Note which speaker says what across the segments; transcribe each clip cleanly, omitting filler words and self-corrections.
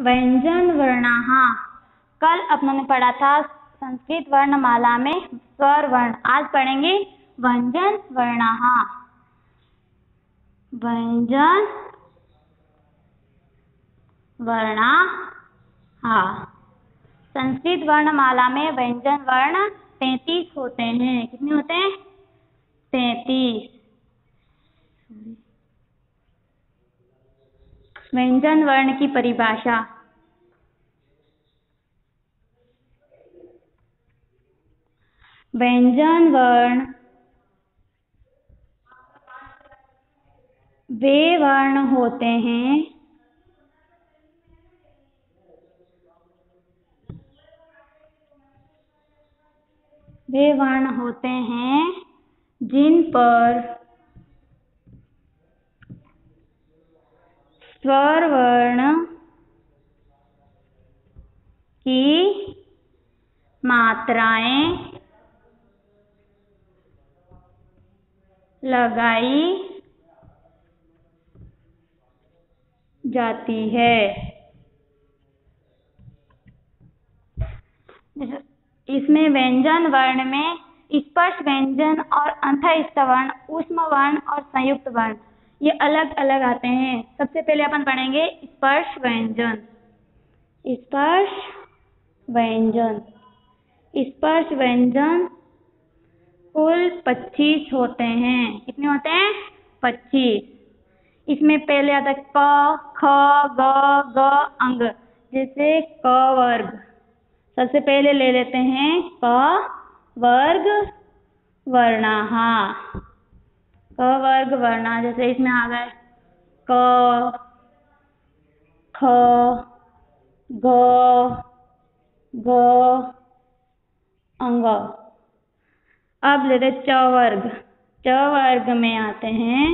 Speaker 1: व्यंजन वर्णाः। कल अपनों ने पढ़ा था संस्कृत वर्णमाला में स्वर वर्ण, आज पढ़ेंगे व्यंजन वर्णाः। व्यंजन वर्णाः। संस्कृत वर्णमाला में व्यंजन वर्ण 33 होते हैं। कितने होते हैं? 33। व्यंजन वर्ण की परिभाषा। व्यंजन वर्ण वे वर्ण होते हैं जिन पर स्वर वर्ण की मात्राएं लगाई जाती है। इसमें व्यंजन वर्ण में स्पर्श व्यंजन और अंतःस्थ वर्ण, ऊष्म वर्ण और संयुक्त वर्ण, ये अलग अलग आते हैं। सबसे पहले अपन पढ़ेंगे स्पर्श व्यंजन। स्पर्श व्यंजन कुल 25 होते हैं। कितने होते हैं? 25। इसमें पहले आता है क, ख, ग, ग अंग, जैसे क वर्ग। सबसे पहले ले लेते हैं क वर्ग वर्णाः। क वर्ग वर्णाः, जैसे इसमें आ गए क, ख, ग, ग अंग। अब लेते च वर्ग। च वर्ग में आते हैं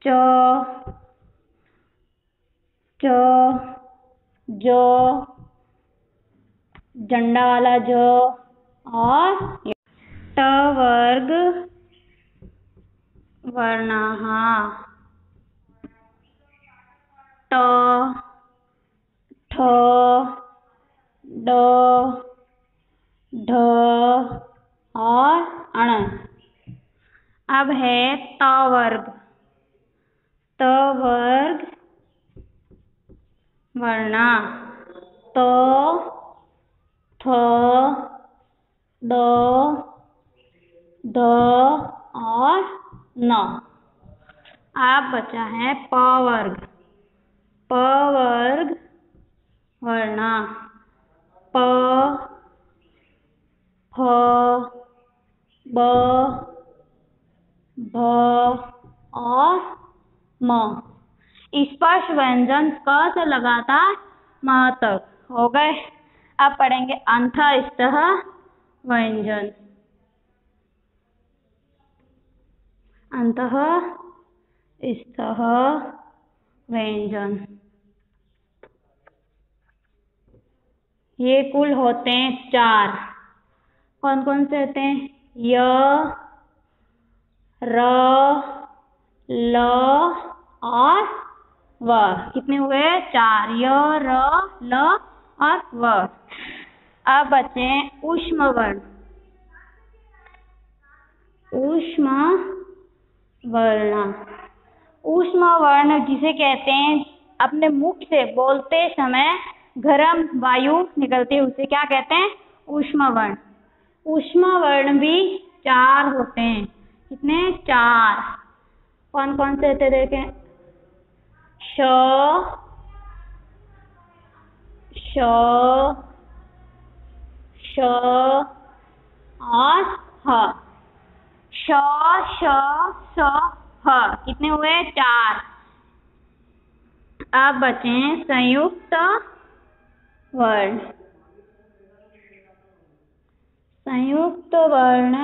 Speaker 1: च, जो, झंडा वाला जो, और ट वर्ग वर्णाः। ट, ठ, ड, ढ और अण। अब है त वर्ग। त वर्ग वर्णाः। त, थ, द, ध और न। अब बचा है प वर्ग। प वर्ग वर्णाः। प, फ, ब, भ और म। स्पर्श व्यंजन क से लगातार म तक हो गए। अब पढ़ेंगे अंतःस्थ व्यंजन। अंतःस्थ व्यंजन ये कुल होते हैं 4। कौन कौन से होते हैं? य, र, ल और व। कितने हुए? 4। य, र, ल और व। अब बचे ऊष्म वर्ण। ऊष्म वर्ण। ऊष्म वर्ण जिसे कहते हैं अपने मुख से बोलते समय गर्म वायु निकलती है, उसे क्या कहते हैं? ऊष्म वर्ण। ऊष्म वर्ण भी 4 होते हैं। कितने? 4। कौन कौन से होते देखें? श, श, श और ह। श, श, स, ह। कितने हुए? 4। अब बचे संयुक्त वर्ण। संयुक्त वर्ण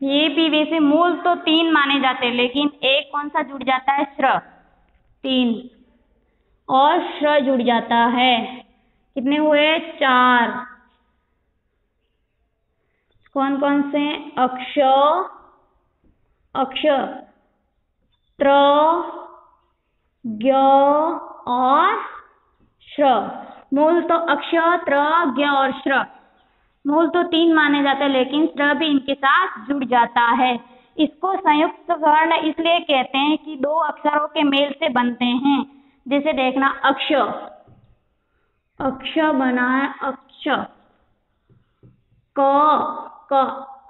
Speaker 1: ये भी वैसे मूल तो 3 माने जाते हैं, लेकिन एक कौन सा जुड़ जाता है? श्र। 3 और श्र जुड़ जाता है। कितने हुए? 4। कौन कौन से? अक्ष, अक्ष, त्र, ज्ञ और श्र। मूल तो अक्ष, त्र, ज्ञ और श्र। मूल तो 3 माने जाते हैं, लेकिन श्र भी इनके साथ जुड़ जाता है। इसको संयुक्त वर्ण इसलिए कहते हैं कि 2 अक्षरों के मेल से बनते हैं। जैसे देखना, अक्ष, अक्ष बना है, अक्ष। क,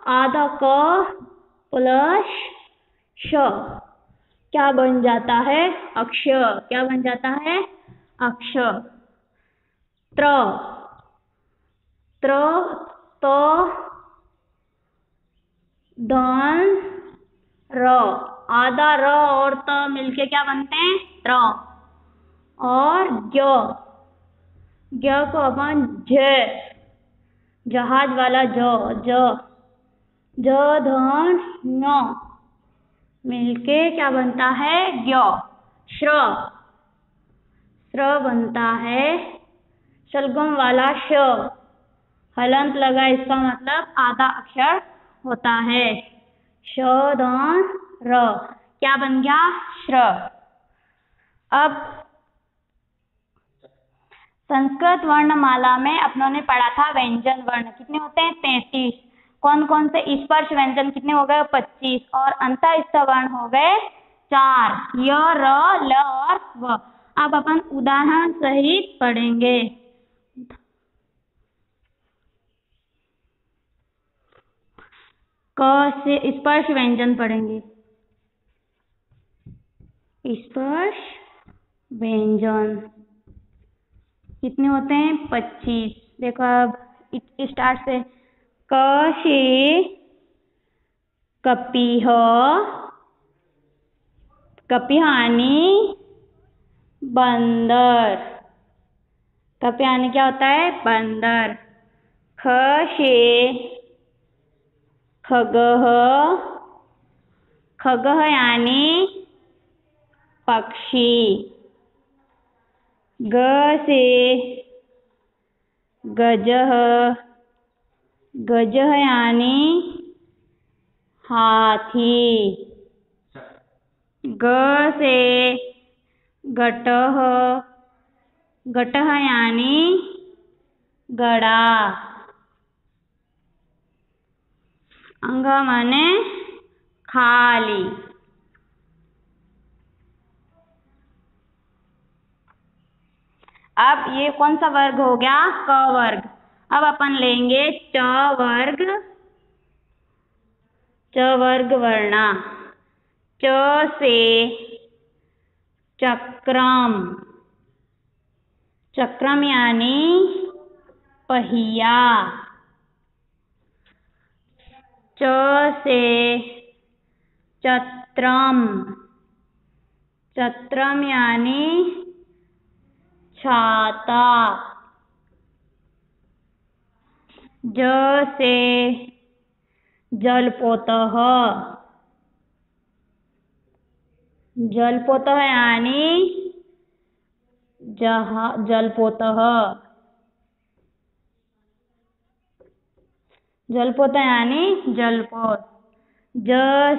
Speaker 1: आधा क प्लस श क्या बन जाता है? अक्ष। क्या बन जाता है? अक्ष। त्र, त्र तो धन र, आधा र और त मिलके क्या बनते हैं? त्र। और ज्ञ, ज्ञ को अपन ज, जहाज वाला ज धन न मिलके क्या बनता है? ज्ञ। श्र, श्र बनता है शलगम वाला श, हलंत लगा, इसका मतलब आधा अक्षर होता है। श धन र क्या बन गया? श्र। अब संस्कृत वर्णमाला में अपनों ने पढ़ा था व्यंजन वर्ण कितने होते हैं? 33। कौन कौन से? स्पर्श व्यंजन कितने हो गए? 25। और अंतःस्थ वर्ण हो गए 4, य, र, ल और व। अब अपन उदाहरण सहित पढ़ेंगे। क से स्पर्श व्यंजन पढ़ेंगे। स्पर्श व्यंजन कितने होते हैं? 25। देखो अब स्टार्ट से, क से कपिह, कपिहानी बंदर। कपिहानी क्या होता है? बंदर। ख से खगः, खगः यानी पक्षी। ग से गजः, गजः यानी हाथी। ग से घटः, घटः यानी घड़ा। अंग माने खाली। अब ये कौन सा वर्ग हो गया? क वर्ग। अब अपन लेंगे च वर्ग, च वर्ग वर्णा। च से चक्रम, चक्रम यानी पहिया। च से चत्रम, चत्रम यानी छाता। ज से जलपोतः, जलपोतः यानी जलपोतः, जलपोतः यानी जलपोत। ज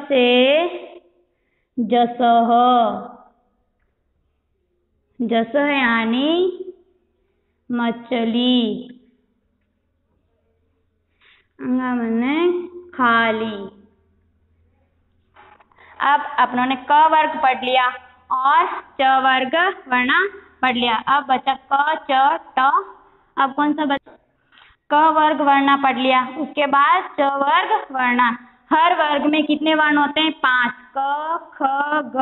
Speaker 1: से जसः, जसः यानी मछली। अंगा माने खाली। अब अपनों ने क वर्ग पढ़ लिया और च वर्ग वर्णा पढ़ लिया। अब बचा क, च, ट। अब कौन सा बचा? क वर्ग वर्णा पढ़ लिया। उसके बाद च वर्ग वर्णा। हर वर्ग में कितने वर्ण होते हैं? 5। क, ख, ग,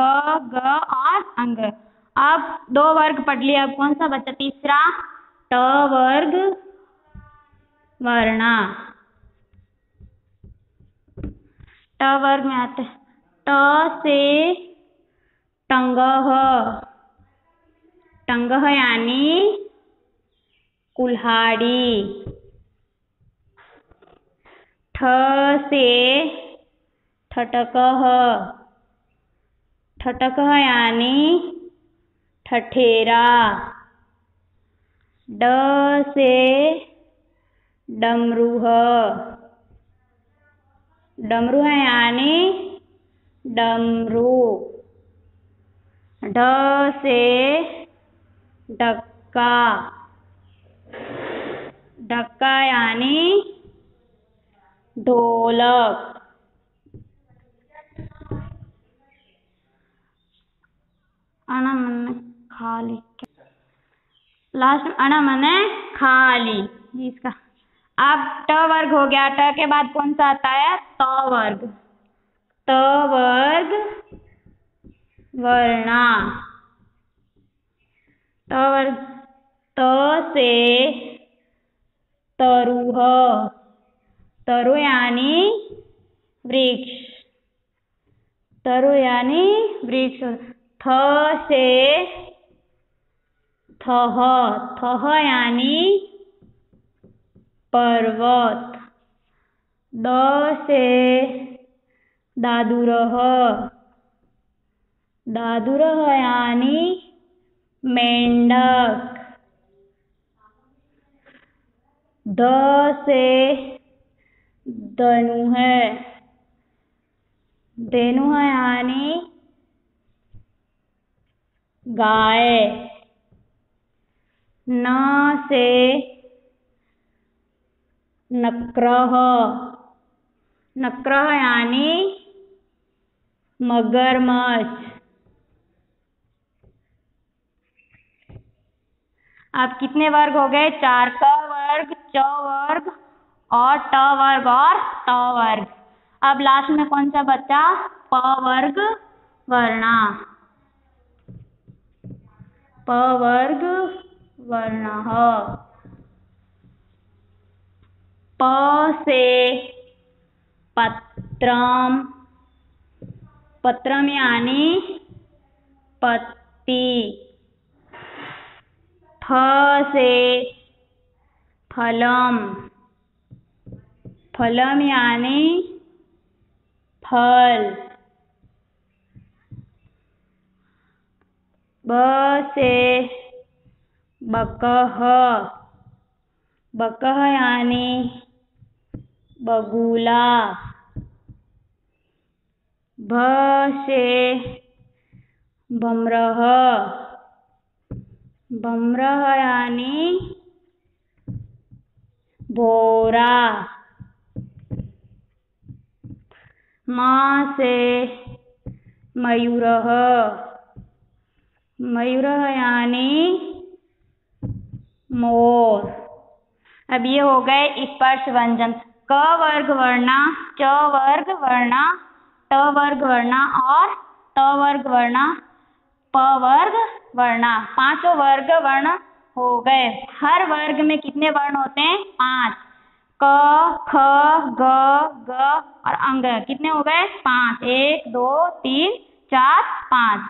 Speaker 1: घ और अंग। अब 2 वर्ग पढ़ लिया। अब कौन सा बचा? तीसरा, ट वर्ग वर्णा। ट वर्ग में आते हैं ट से टंगः, टंगः यानी कुल्हाड़ी। ठ से ठटकः, ठटकः यानी ठठेरा। ड से डमरूह, डमरू है यानी डमरू। ढ से ढक्का, ढक्का यानी ढोलक। अना मन खाली, लास्ट अना मन खाली इसका। अब ट वर्ग हो गया, ट के बाद कौन सा आता है? त वर्ग। त वर्ग वर्णा, त वर्ग। त से तरुह, तरु यानी वृक्ष, तरु यानी वृक्ष। थ से थह, थह यानी पर्वत। द से दादुरह, दादुरह यानी मेंढक। द से धनुह, धेनुह यानी गाय। न से नक्रह, नक्रह यानी मगरमच्छ। अब कितने वर्ग हो गए? 4। क वर्ग, च वर्ग और ट वर्ग और त वर्ग। अब लास्ट में कौन सा बचा? प वर्ग वर्णा, प वर्ग वर्णः। प से पत्रम, पत्रम यानी पत्ती। फ से फलम, फलम यानी फल। ब से बकह, बकह यानी बगुला। भ से भमरह, भमरह यानी भोरा। म से मयूरः, मयूरः यानी मोर। अब ये हो गए स्पर्श व्यंजन। क वर्ग वर्णा, च वर्ग वर्णा, ट वर्ग वर्णा और त वर्ग वर्णा, प वर्ग वर्णा। 5 वर्ग वर्ण हो गए। हर वर्ग में कितने वर्ण होते हैं? 5। क, ख, ग, ग और अंग कितने हो गए? 5। 1 2 3 4 5।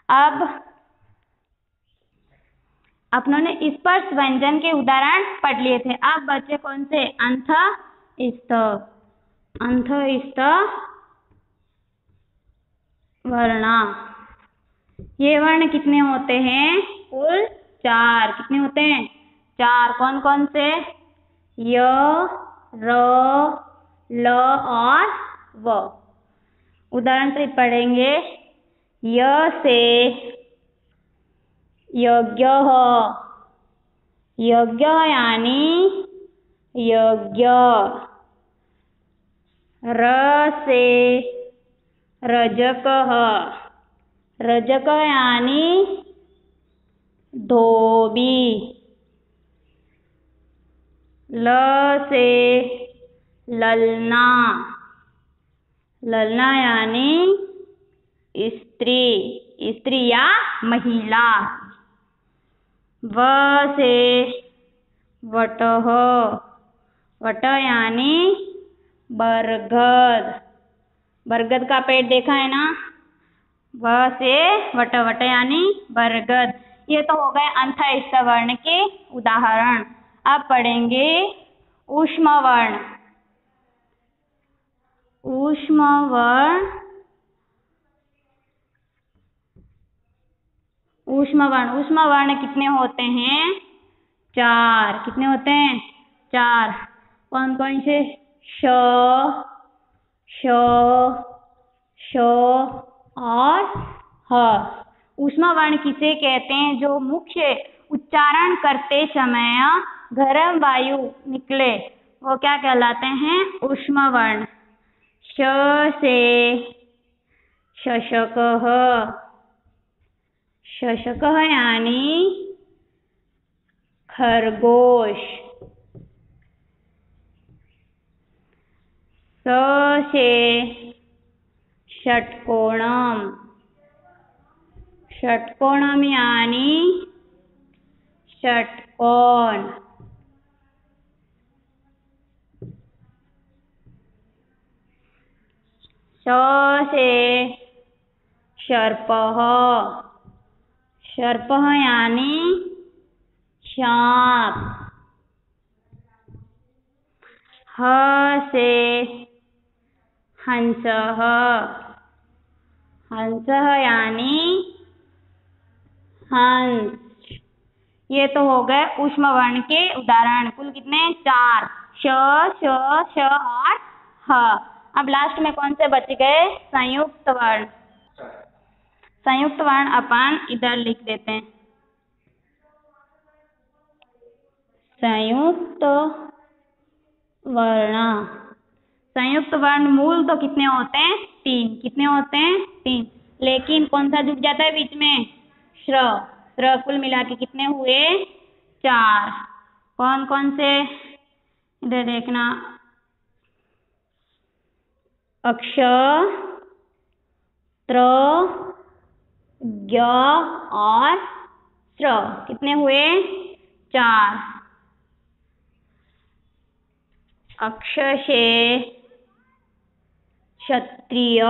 Speaker 1: अब अपनों ने स्पर्श व्यंजन के उदाहरण पढ़ लिए थे। अब बचे कौन से? अंत स्थ, अंत स्थ वर्णा। ये वर्ण कितने होते हैं? कुल 4। कितने होते हैं? 4। कौन कौन से? य, र, ल और व। उदाहरण से पढ़ेंगे। य से यज्ञः, यज्ञ यानी यज्ञ। र से रजकः, रजक यानी धोबी। ल से ललना, ललना यानी स्त्री, स्त्री या महिला। व से वटः, वट यानी बरगद, बरगद का पेड़ देखा है ना? व से वट, वट यानी बरगद। ये तो हो गए अंतस्थ वर्ण के उदाहरण। अब पढ़ेंगे ऊष्म वर्ण। ऊष्म वर्ण, ऊष्म वर्ण, ऊष्म वर्ण कितने होते हैं? 4। कितने होते हैं? 4। कौन कौन से? श, श, श और ह। ऊष्मा वर्ण किसे कहते हैं? जो मुख्य उच्चारण करते समय गर्म वायु निकले वो क्या कहलाते हैं? ऊष्मा वर्ण। श से शशकः, शशकः यानी खरगोश। स से षट्कोणम, षट्कोणम यानी षट्कोण। श से सर्पः, सर्पः यानी सांप। ह से हंसः, हंसः यानी हंस। ये तो हो गए ऊष्मा वर्ण के उदाहरण। कुल कितने? 4। श, श, श और ह। अब लास्ट में कौन से बच गए? संयुक्त वर्ण। संयुक्त वर्ण अपन इधर लिख देते हैं। संयुक्त वर्ण। संयुक्त वर्ण मूल तो कितने होते हैं? 3। कितने होते हैं? 3। लेकिन कौन सा जुड़ जाता है बीच में? श्र। श्र कुल मिला के कितने हुए? 4। कौन कौन से? इधर देखना, अक्ष, त्र, ज्ञ और श्र। कितने हुए? 4। अक्ष से क्षत्रिय,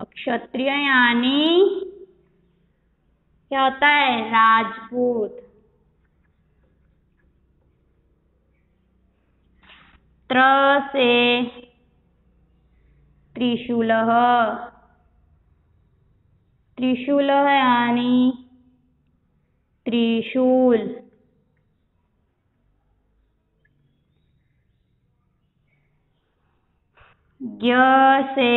Speaker 1: क्षत्रिय यानी क्या होता है? राजपूत। त्र से त्रिशूलः, त्रिशूलः यानी त्रिशूल। ज्ञ से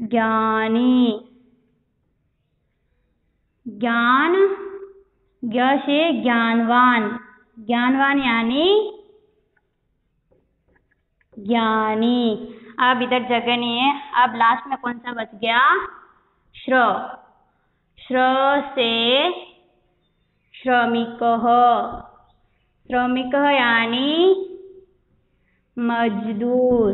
Speaker 1: ज्ञानी, ज्ञान। ज्ञ से ज्ञानवान, ज्ञानवान यानी ज्ञानी। अब इधर जगह नहीं है। अब लास्ट में कौन सा बच गया? श्र। श्र से श्रमिकः, श्रमिकः यानी मजदूर।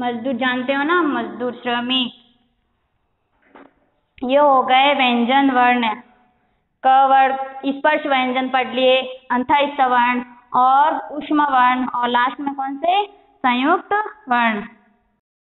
Speaker 1: मजदूर जानते हो ना? मजदूर, श्रमिक। ये हो गए व्यंजन वर्ण। क वर्ण स्पर्श व्यंजन पढ़ लिए, अंतःस्थ वर्ण और ऊष्मा वर्ण, और लास्ट में कौन से? संयुक्त वर्ण।